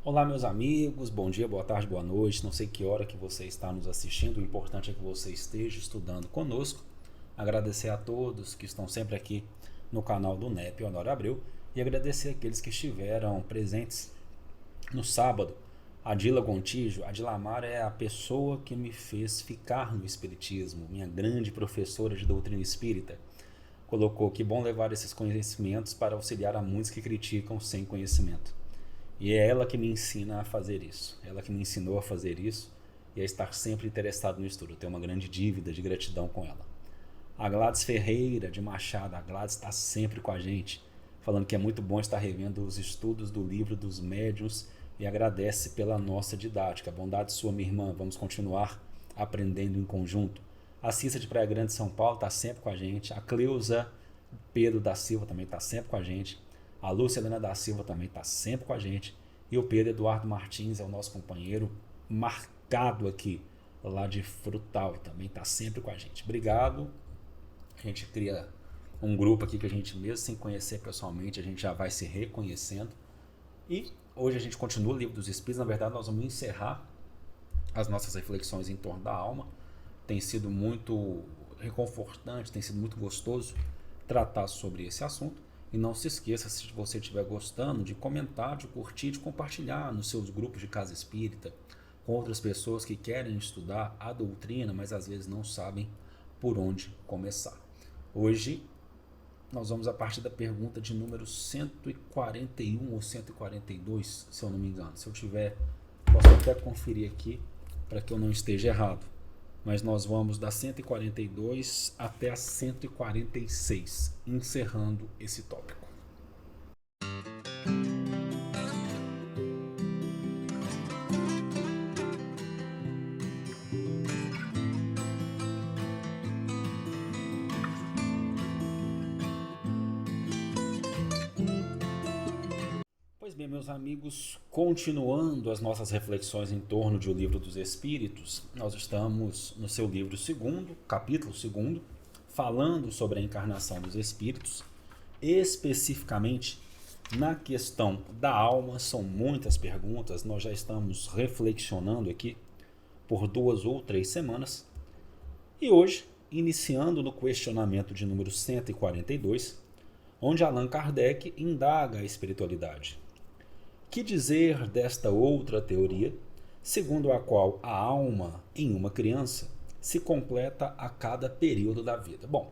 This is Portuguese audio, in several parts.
Olá, meus amigos, bom dia, boa tarde, boa noite. Não sei que hora que você está nos assistindo, o importante é que você esteja estudando conosco. Agradecer a todos que estão sempre aqui no canal do NEP Honório Abreu e agradecer aqueles que estiveram presentes no sábado. A Dila Gontijo, a Dilamar é a pessoa que me fez ficar no Espiritismo, minha grande professora de doutrina espírita. Colocou que bom levar esses conhecimentos para auxiliar a muitos que criticam sem conhecimento. E é ela que me ensina a fazer isso. Ela que me ensinou a fazer isso e a estar sempre interessado no estudo. Eu tenho uma grande dívida de gratidão com ela. A Gladys Ferreira, de Machado. A Gladys está sempre com a gente, falando que é muito bom estar revendo os estudos do livro dos médiuns e agradece pela nossa didática. Bondade sua, minha irmã. Vamos continuar aprendendo em conjunto. A Cissa de Praia Grande, São Paulo, está sempre com a gente. A Cleusa Pedro da Silva também está sempre com a gente. A Lúcia Helena da Silva também está sempre com a gente. E o Pedro Eduardo Martins é o nosso companheiro marcado aqui, lá de Frutal, e também está sempre com a gente. Obrigado. A gente cria um grupo aqui que a gente, mesmo sem conhecer pessoalmente, a gente já vai se reconhecendo. E hoje a gente continua o Livro dos Espíritos. Na verdade, nós vamos encerrar as nossas reflexões em torno da alma. Tem sido muito reconfortante, tem sido muito gostoso tratar sobre esse assunto. E não se esqueça, se você estiver gostando, de comentar, de curtir, de compartilhar nos seus grupos de casa espírita com outras pessoas que querem estudar a doutrina, mas às vezes não sabem por onde começar. Hoje nós vamos a partir da pergunta de número 141 ou 142, se eu não me engano. Se eu tiver, posso até conferir aqui para que eu não esteja errado. Mas nós vamos da 142 até a 146, encerrando esse tópico. Pois bem, meus amigos, continuando as nossas reflexões em torno de O Livro dos Espíritos, nós estamos no seu livro segundo, capítulo segundo, falando sobre a encarnação dos espíritos, especificamente na questão da alma. São muitas perguntas, nós já estamos reflexionando aqui por 2 ou 3 semanas, e hoje, iniciando no questionamento de número 142, onde Allan Kardec indaga a espiritualidade. Que dizer desta outra teoria, segundo a qual a alma em uma criança se completa a cada período da vida? Bom,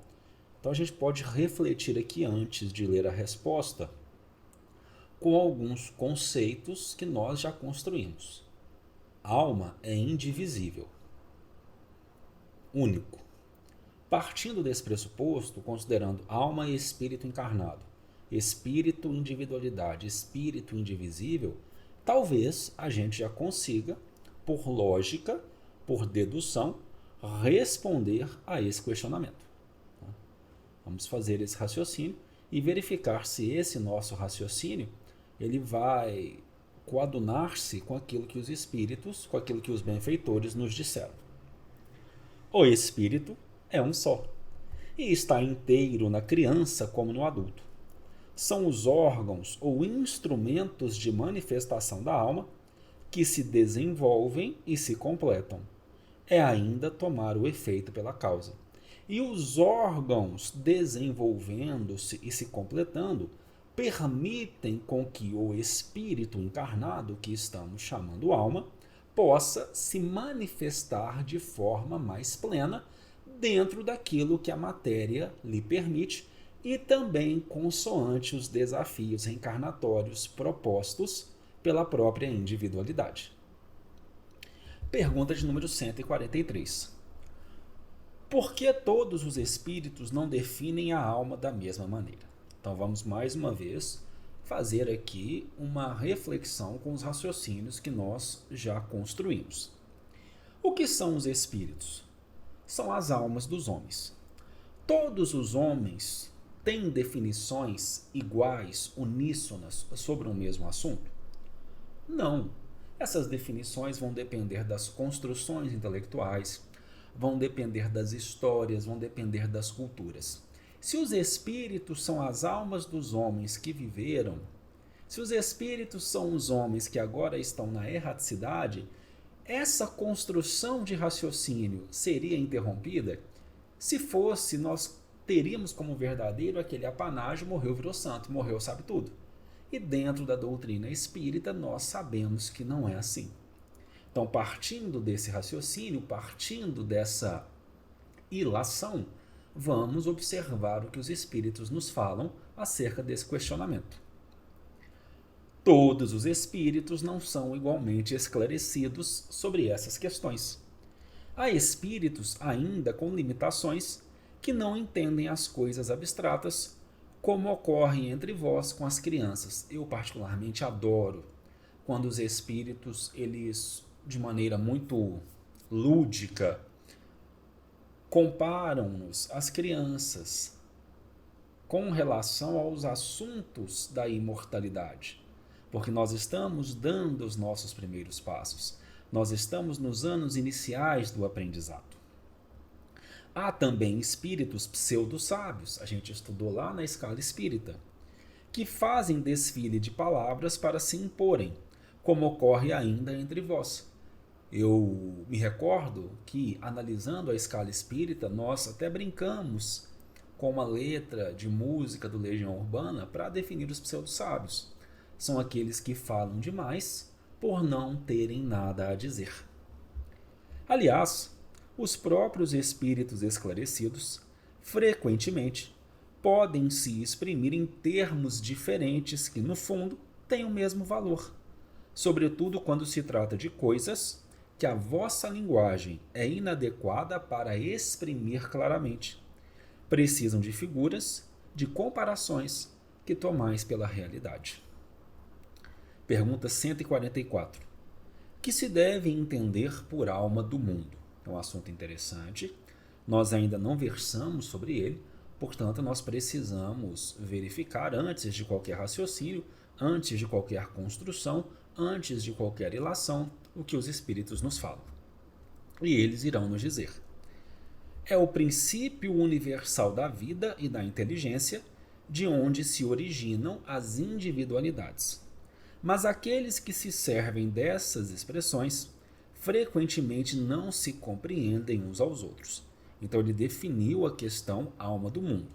então a gente pode refletir aqui antes de ler a resposta com alguns conceitos que nós já construímos. A alma é indivisível, único. Partindo desse pressuposto, considerando alma e espírito encarnado, espírito, individualidade, espírito indivisível, talvez a gente já consiga, por lógica, por dedução, responder a esse questionamento. Vamos fazer esse raciocínio e verificar se esse nosso raciocínio ele vai coadunar-se com aquilo que os espíritos, com aquilo que os benfeitores nos disseram. O espírito é um só e está inteiro na criança como no adulto. São os órgãos ou instrumentos de manifestação da alma que se desenvolvem e se completam. É ainda tomar o efeito pela causa. E os órgãos desenvolvendo-se e se completando permitem com que o espírito encarnado, que estamos chamando alma, possa se manifestar de forma mais plena dentro daquilo que a matéria lhe permite e também consoante os desafios reencarnatórios propostos pela própria individualidade. Pergunta de número 143. Por que todos os espíritos não definem a alma da mesma maneira? Então vamos mais uma vez fazer aqui uma reflexão com os raciocínios que nós já construímos. O que são os espíritos? São as almas dos homens. Todos os homens têm definições iguais, uníssonas, sobre o mesmo assunto? Não. Essas definições vão depender das construções intelectuais, vão depender das histórias, vão depender das culturas. Se os espíritos são as almas dos homens que viveram, Se os espíritos são os homens que agora estão na erraticidade, essa construção de raciocínio seria interrompida? Se fosse, nós teríamos como verdadeiro aquele apanágio: morreu, virou santo, morreu, sabe tudo. E dentro da doutrina espírita, nós sabemos que não é assim. Então, partindo desse raciocínio, partindo dessa ilação, vamos observar o que os espíritos nos falam acerca desse questionamento. Todos os espíritos não são igualmente esclarecidos sobre essas questões. Há espíritos ainda com limitações que não entendem as coisas abstratas, como ocorre entre vós com as crianças. Eu particularmente adoro quando os espíritos, eles, de maneira muito lúdica, comparam-nos às crianças com relação aos assuntos da imortalidade. Porque nós estamos dando os nossos primeiros passos. Nós estamos nos anos iniciais do aprendizado. Há também espíritos pseudo-sábios, a gente estudou lá na escala espírita, que fazem desfile de palavras para se imporem, como ocorre ainda entre vós. Eu me recordo que, analisando a escala espírita, nós até brincamos com uma letra de música do Legião Urbana para definir os pseudo-sábios. São aqueles que falam demais por não terem nada a dizer. Aliás, os próprios espíritos esclarecidos, frequentemente, podem se exprimir em termos diferentes que, no fundo, têm o mesmo valor, sobretudo quando se trata de coisas que a vossa linguagem é inadequada para exprimir claramente. Precisam de figuras, de comparações que tomais pela realidade. Pergunta 144. Que se deve entender por alma do mundo? É um assunto interessante. Nós ainda não versamos sobre ele, portanto, nós precisamos verificar antes de qualquer raciocínio, antes de qualquer construção, antes de qualquer ilação, o que os espíritos nos falam. E eles irão nos dizer: é o princípio universal da vida e da inteligência, de onde se originam as individualidades. Mas aqueles que se servem dessas expressões frequentemente não se compreendem uns aos outros. Então ele definiu a questão alma do mundo.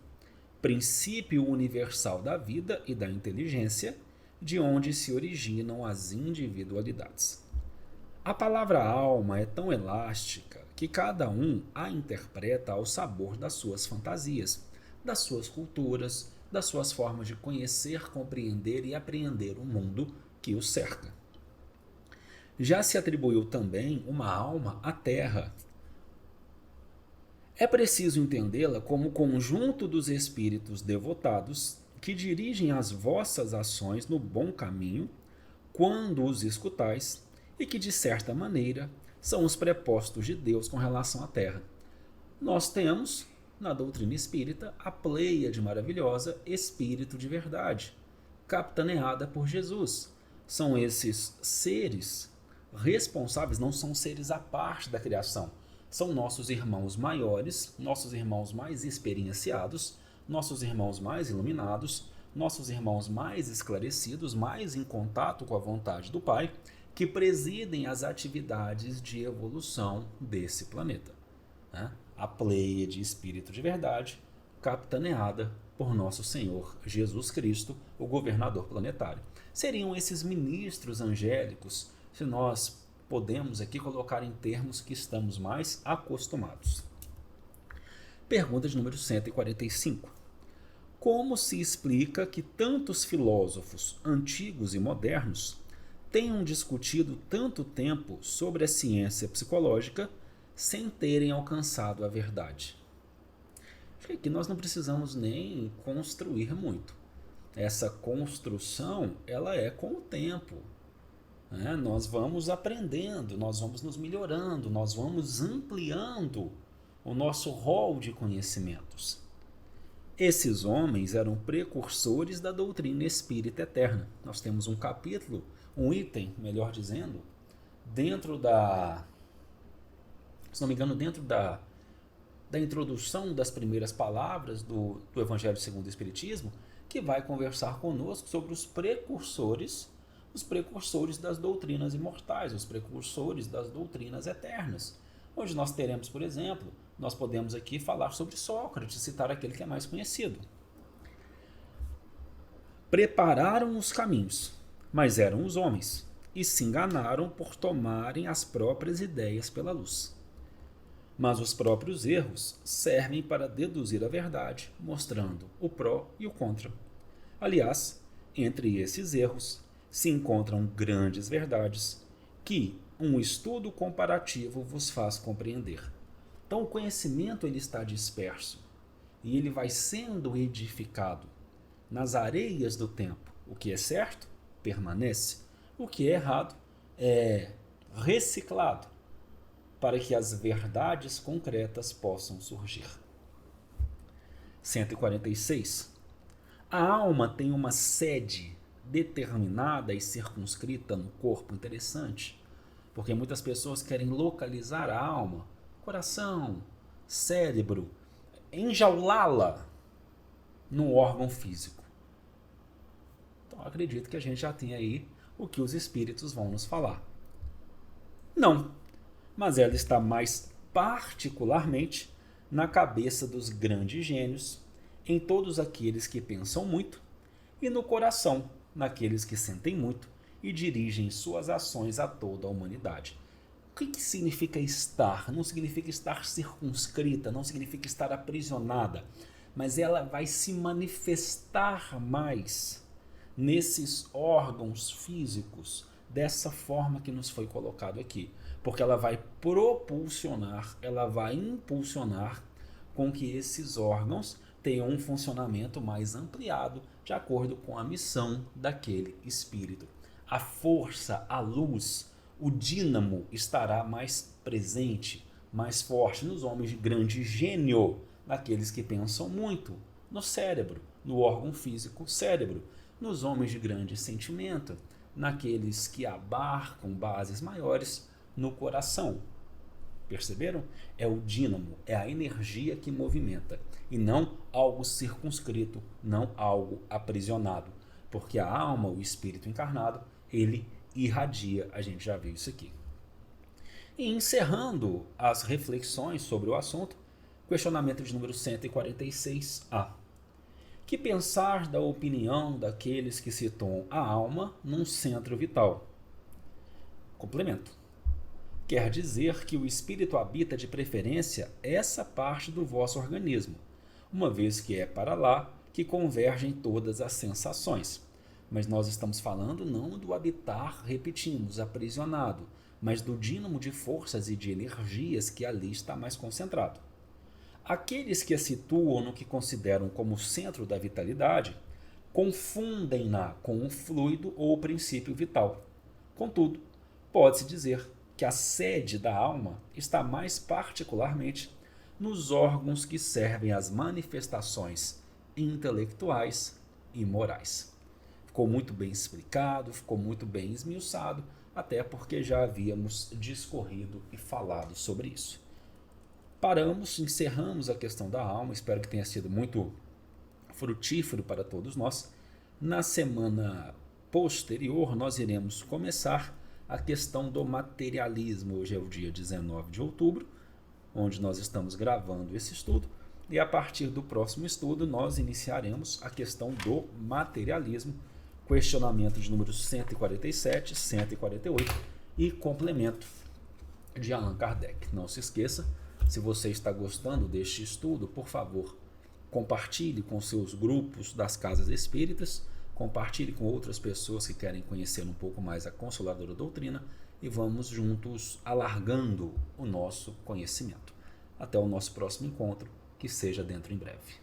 Princípio universal da vida e da inteligência, de onde se originam as individualidades. A palavra alma é tão elástica que cada um a interpreta ao sabor das suas fantasias, das suas culturas, das suas formas de conhecer, compreender e apreender o mundo que o cerca. Já se atribuiu também uma alma à Terra. É preciso entendê-la como o conjunto dos espíritos devotados que dirigem as vossas ações no bom caminho quando os escutais e que, de certa maneira, são os prepostos de Deus com relação à Terra. Nós temos, na doutrina espírita, a pleiade maravilhosa Espírito de Verdade, capitaneada por Jesus. São esses seres responsáveis, não são seres à parte da criação. São nossos irmãos maiores, nossos irmãos mais experienciados, nossos irmãos mais iluminados, nossos irmãos mais esclarecidos, mais em contato com a vontade do Pai, que presidem as atividades de evolução desse planeta. A pleiade Espírito de Verdade, capitaneada por nosso Senhor Jesus Cristo, o governador planetário. Seriam esses ministros angélicos, se nós podemos aqui colocar em termos que estamos mais acostumados. Pergunta de número 145. Como se explica que tantos filósofos antigos e modernos tenham discutido tanto tempo sobre a ciência psicológica sem terem alcançado a verdade? Acho que aqui nós não precisamos nem construir muito. Essa construção, ela é com o tempo. Nós vamos aprendendo, nós vamos nos melhorando, nós vamos ampliando o nosso rol de conhecimentos. Esses homens eram precursores da doutrina espírita eterna. Nós temos um capítulo, um item, melhor dizendo, dentro da, se não me engano, dentro da introdução das primeiras palavras do Evangelho segundo o Espiritismo, que vai conversar conosco sobre os precursores das doutrinas imortais, os precursores das doutrinas eternas. Hoje nós teremos, por exemplo, nós podemos aqui falar sobre Sócrates, citar aquele que é mais conhecido. Prepararam os caminhos, mas eram os homens, e se enganaram por tomarem as próprias ideias pela luz. Mas os próprios erros servem para deduzir a verdade, mostrando o pró e o contra. Aliás, entre esses erros se encontram grandes verdades que um estudo comparativo vos faz compreender. Então o conhecimento ele está disperso e ele vai sendo edificado nas areias do tempo. O que é certo permanece, o que é errado é reciclado para que as verdades concretas possam surgir. 146. A alma tem uma sede determinada e circunscrita no corpo. Interessante, porque muitas pessoas querem localizar a alma, coração, cérebro, enjaulá-la num órgão físico. Então acredito que a gente já tem aí o que os espíritos vão nos falar. Não, mas ela está mais particularmente na cabeça dos grandes gênios, em todos aqueles que pensam muito, e no coração, naqueles que sentem muito e dirigem suas ações a toda a humanidade. O que significa estar? Não significa estar circunscrita, não significa estar aprisionada, mas ela vai se manifestar mais nesses órgãos físicos, dessa forma que nos foi colocado aqui. Porque ela vai propulsionar, ela vai impulsionar com que esses órgãos tenham um funcionamento mais ampliado de acordo com a missão daquele espírito. A força, a luz, o dínamo estará mais presente, mais forte nos homens de grande gênio, naqueles que pensam muito, no cérebro, no órgão físico cérebro, nos homens de grande sentimento, naqueles que abarcam bases maiores, no coração. Perceberam? É o dínamo, é a energia que movimenta e não algo circunscrito, não algo aprisionado, porque a alma, o espírito encarnado, ele irradia, a gente já viu isso aqui. E encerrando as reflexões sobre o assunto, questionamento de número 146A. Que pensar da opinião daqueles que situam a alma num centro vital? Complemento. Quer dizer que o espírito habita de preferência essa parte do vosso organismo, uma vez que é para lá que convergem todas as sensações. Mas nós estamos falando não do habitar, repetimos, aprisionado, mas do dínamo de forças e de energias que ali está mais concentrado. Aqueles que a situam no que consideram como centro da vitalidade, confundem-na com um fluido ou princípio vital. Contudo, pode-se dizer que a sede da alma está mais particularmente nos órgãos que servem às manifestações intelectuais e morais. Ficou muito bem explicado, ficou muito bem esmiuçado, até porque já havíamos discorrido e falado sobre isso. Paramos, encerramos a questão da alma, espero que tenha sido muito frutífero para todos nós. Na semana posterior, nós iremos começar a questão do materialismo. Hoje é o dia 19 de outubro, onde nós estamos gravando esse estudo, e a partir do próximo estudo nós iniciaremos a questão do materialismo, questionamento de números 147, 148 e complemento de Allan Kardec. Não se esqueça, se você está gostando deste estudo, por favor, compartilhe com seus grupos das casas espíritas, compartilhe com outras pessoas que querem conhecer um pouco mais a Consoladora Doutrina e vamos juntos alargando o nosso conhecimento. Até o nosso próximo encontro, que seja dentro em breve.